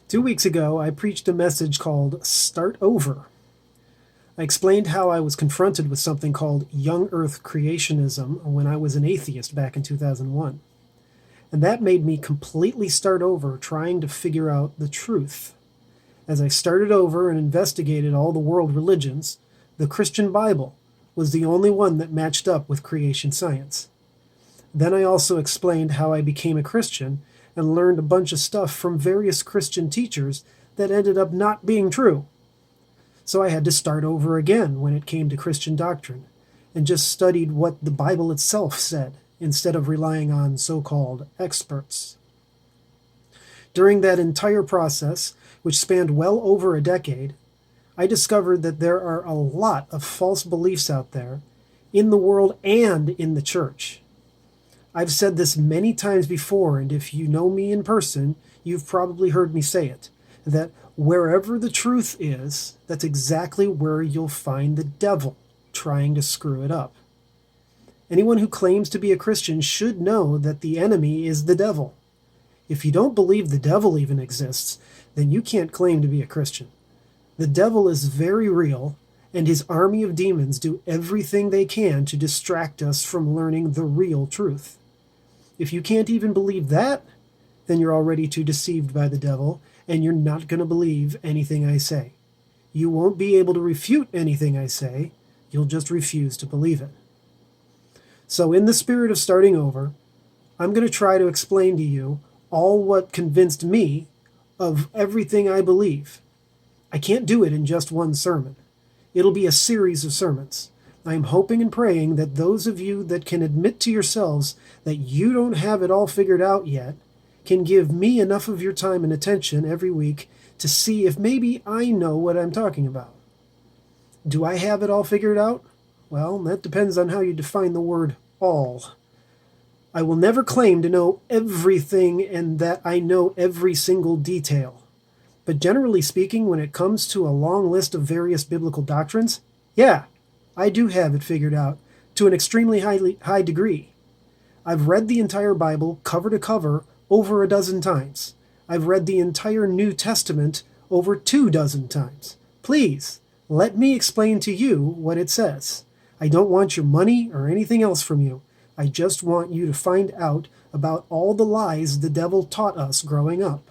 2 weeks ago, I preached a message called Start Over. I explained how I was confronted with something called young earth creationism when I was an atheist back in 2001. And that made me completely start over trying to figure out the truth. As I started over and investigated all the world religions, the Christian Bible was the only one that matched up with creation science. Then I also explained how I became a Christian and learned a bunch of stuff from various Christian teachers that ended up not being true. So I had to start over again when it came to Christian doctrine and just studied what the Bible itself said instead of relying on so-called experts. During that entire process, which spanned well over a decade, I discovered that there are a lot of false beliefs out there in the world and in the church. I've said this many times before, and if you know me in person, you've probably heard me say it, that wherever the truth is, that's exactly where you'll find the devil trying to screw it up. Anyone who claims to be a Christian should know that the enemy is the devil. If you don't believe the devil even exists, then you can't claim to be a Christian. The devil is very real, and his army of demons do everything they can to distract us from learning the real truth. If you can't even believe that, then you're already too deceived by the devil, and you're not going to believe anything I say. You won't be able to refute anything I say, you'll just refuse to believe it. So in the spirit of starting over, I'm going to try to explain to you all what convinced me of everything I believe. I can't do it in just one sermon. It'll be a series of sermons. I'm hoping and praying that those of you that can admit to yourselves that you don't have it all figured out yet can give me enough of your time and attention every week to see if maybe I know what I'm talking about. Do I have it all figured out? Well, that depends on how you define the word all. I will never claim to know everything and that I know every single detail. But generally speaking, when it comes to a long list of various biblical doctrines, yeah, I do have it figured out to an extremely high degree. I've read the entire Bible cover to cover over a dozen times. I've read the entire New Testament over 24 times. Please, let me explain to you what it says. I don't want your money or anything else from you. I just want you to find out about all the lies the devil taught us growing up.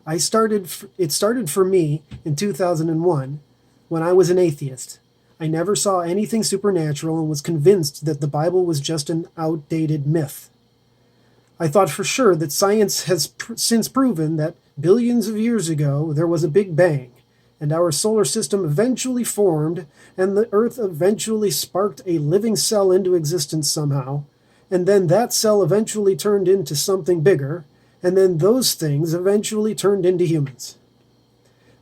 It started for me in 2001 when I was an atheist. I never saw anything supernatural and was convinced that the Bible was just an outdated myth. I thought for sure that science has since proven that billions of years ago there was a Big Bang, and our solar system eventually formed, and the Earth eventually sparked a living cell into existence somehow, and then that cell eventually turned into something bigger, and then those things eventually turned into humans.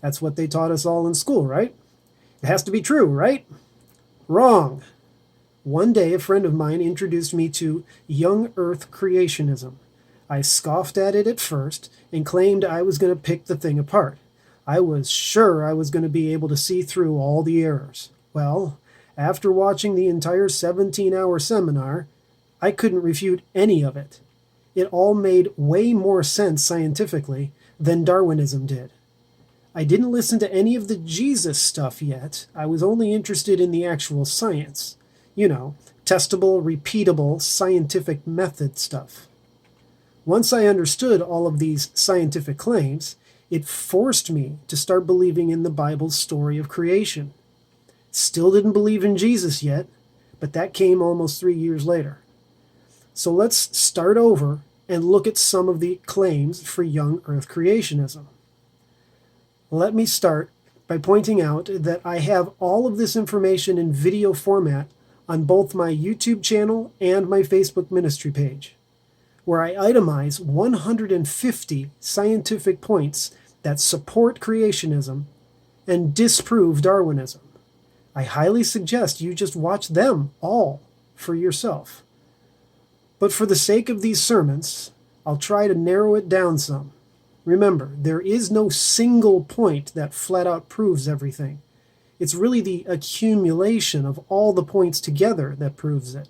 That's what they taught us all in school, right? It has to be true, right? Wrong. One day, a friend of mine introduced me to young earth creationism. I scoffed at it at first and claimed I was going to pick the thing apart. I was sure I was going to be able to see through all the errors. Well, after watching the entire 17-hour seminar, I couldn't refute any of it. It all made way more sense scientifically than Darwinism did. I didn't listen to any of the Jesus stuff yet. I was only interested in the actual science. You know, testable, repeatable, scientific method stuff. Once I understood all of these scientific claims, it forced me to start believing in the Bible's story of creation. Still didn't believe in Jesus yet, but that came almost 3 years later. So let's start over and look at some of the claims for young earth creationism. Let me start by pointing out that I have all of this information in video format on both my YouTube channel and my Facebook ministry page, where I itemize 150 scientific points that support creationism and disprove Darwinism. I highly suggest you just watch them all for yourself. But for the sake of these sermons, I'll try to narrow it down some. Remember, there is no single point that flat out proves everything. It's really the accumulation of all the points together that proves it.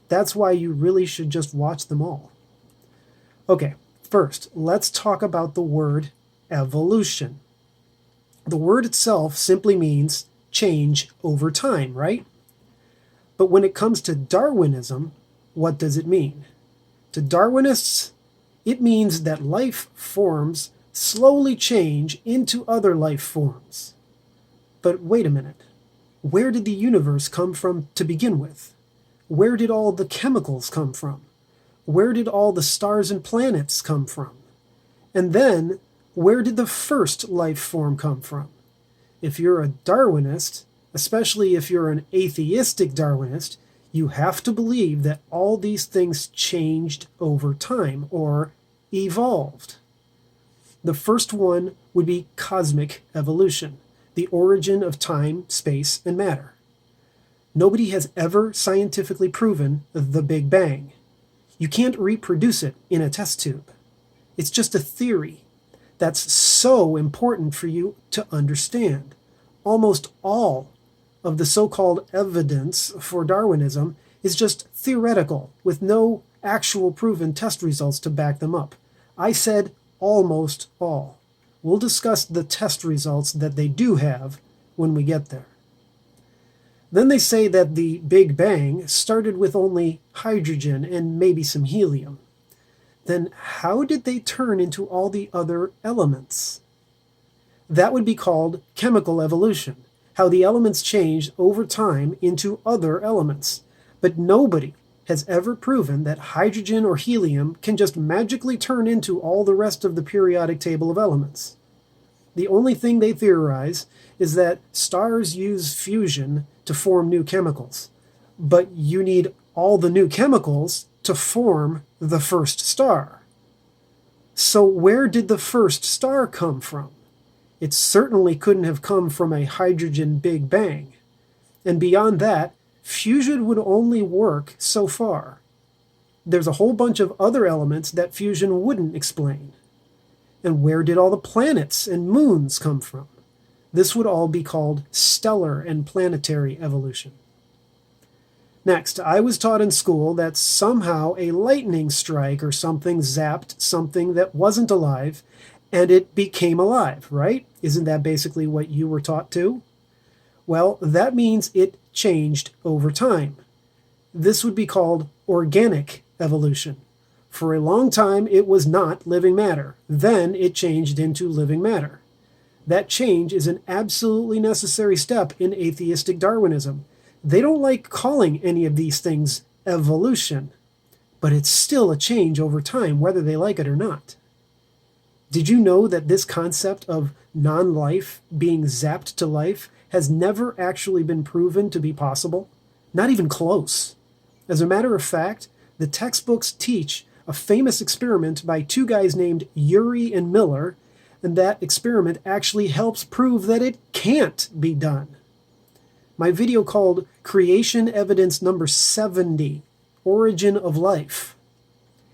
That's why you really should just watch them all. Okay, First, let's talk about the word evolution. The word itself simply means change over time, right? But when it comes to Darwinism, what does it mean? To Darwinists, it means that life forms slowly change into other life forms. But wait a minute. Where did the universe come from to begin with? Where did all the chemicals come from? Where did all the stars and planets come from? And then, where did the first life form come from? If you're a Darwinist, especially if you're an atheistic Darwinist, you have to believe that all these things changed over time, or evolved. The first one would be cosmic evolution, the origin of time, space, and matter. Nobody has ever scientifically proven the Big Bang. You can't reproduce it in a test tube. It's just a theory. That's so important for you to understand. Almost all of the so-called evidence for Darwinism is just theoretical, with no actual proven test results to back them up. I said almost all. We'll discuss the test results that they do have when we get there. Then they say that the Big Bang started with only hydrogen and maybe some helium. Then how did they turn into all the other elements? That would be called chemical evolution, how the elements changed over time into other elements. But nobody has ever proven that hydrogen or helium can just magically turn into all the rest of the periodic table of elements. The only thing they theorize is that stars use fusion to form new chemicals, but you need all the new chemicals to form the first star. So where did the first star come from? It certainly couldn't have come from a hydrogen Big Bang. And beyond that, fusion would only work so far. There's a whole bunch of other elements that fusion wouldn't explain. And where did all the planets and moons come from? This would all be called stellar and planetary evolution. Next, I was taught in school that somehow a lightning strike or something zapped something that wasn't alive and it became alive, right? Isn't that basically what you were taught too? Well, that means it changed over time. This would be called organic evolution. For a long time, it was not living matter. Then it changed into living matter. That change is an absolutely necessary step in atheistic Darwinism. They don't like calling any of these things evolution, but it's still a change over time, whether they like it or not. Did you know that this concept of non-life being zapped to life has never actually been proven to be possible? Not even close. As a matter of fact, the textbooks teach a famous experiment by two guys named Urey and Miller, and that experiment actually helps prove that it can't be done. My video called Creation Evidence Number 70, Origin of Life,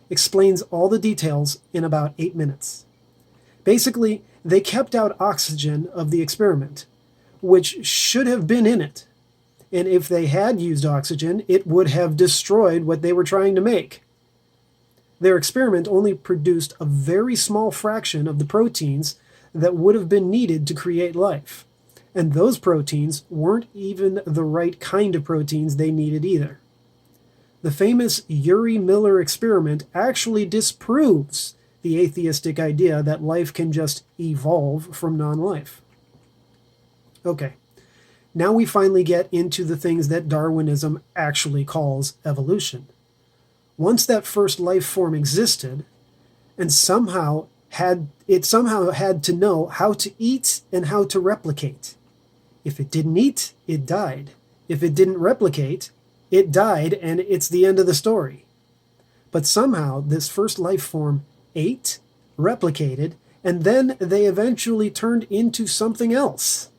explains all the details in about 8 minutes. Basically, they kept out oxygen of the experiment, which should have been in it. And if they had used oxygen, it would have destroyed what they were trying to make. Their experiment only produced a very small fraction of the proteins that would have been needed to create life. And those proteins weren't even the right kind of proteins they needed either. The famous Urey-Miller experiment actually disproves the atheistic idea that life can just evolve from non-life. Okay, now we finally get into the things that Darwinism actually calls evolution. Once that first life form existed, and somehow had to know how to eat and how to replicate. If it didn't eat, it died. If it didn't replicate, it died, and it's the end of the story. But somehow this first life form ate, replicated, and then they eventually turned into something else.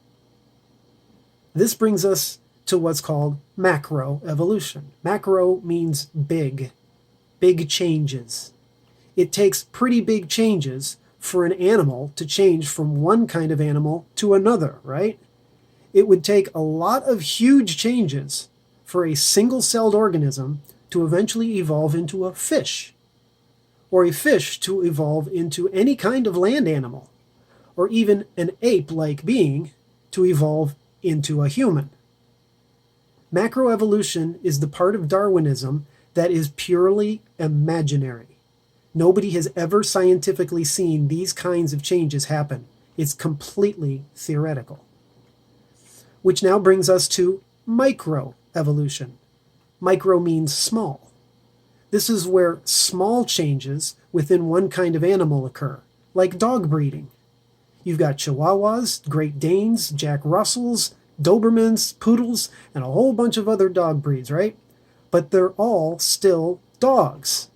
This brings us to what's called macroevolution. Macro means big. Big changes. It takes pretty big changes for an animal to change from one kind of animal to another, right? It would take a lot of huge changes for a single-celled organism to eventually evolve into a fish, or a fish to evolve into any kind of land animal, or even an ape-like being to evolve into a human. Macroevolution is the part of Darwinism that is purely imaginary. Nobody has ever scientifically seen these kinds of changes happen. It's completely theoretical. Which now brings us to microevolution. Micro means small. This is where small changes within one kind of animal occur, like dog breeding. You've got Chihuahuas, Great Danes, Jack Russells, Dobermans, Poodles, and a whole bunch of other dog breeds, right? But they're all still dogs.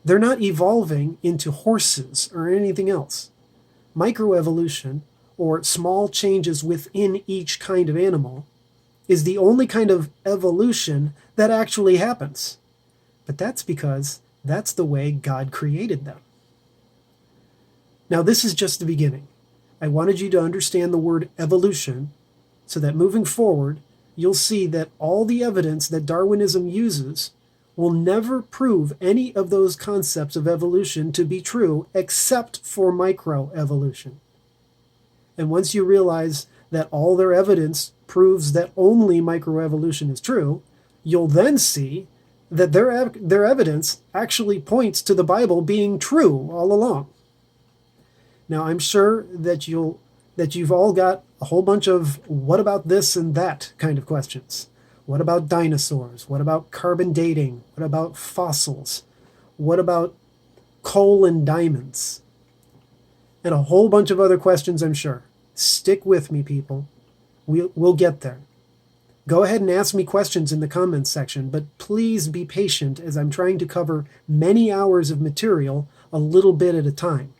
They're not evolving into horses or anything else. Microevolution, or small changes within each kind of animal, is the only kind of evolution that actually happens. But that's because that's the way God created them. Now, this is just the beginning. I wanted you to understand the word evolution so that moving forward, you'll see that all the evidence that Darwinism uses will never prove any of those concepts of evolution to be true except for microevolution. And once you realize that all their evidence proves that only microevolution is true, you'll then see that their evidence actually points to the Bible being true all along. Now, I'm sure that you've all got a whole bunch of what about this and that kind of questions. What about dinosaurs? What about carbon dating? What about fossils? What about coal and diamonds? And a whole bunch of other questions, I'm sure. Stick with me, people. We'll get there. Go ahead and ask me questions in the comments section, but please be patient as I'm trying to cover many hours of material a little bit at a time.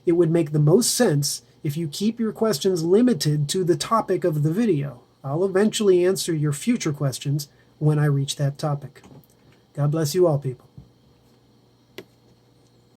It would make the most sense if you keep your questions limited to the topic of the video. I'll eventually answer your future questions when I reach that topic. God bless you all, people.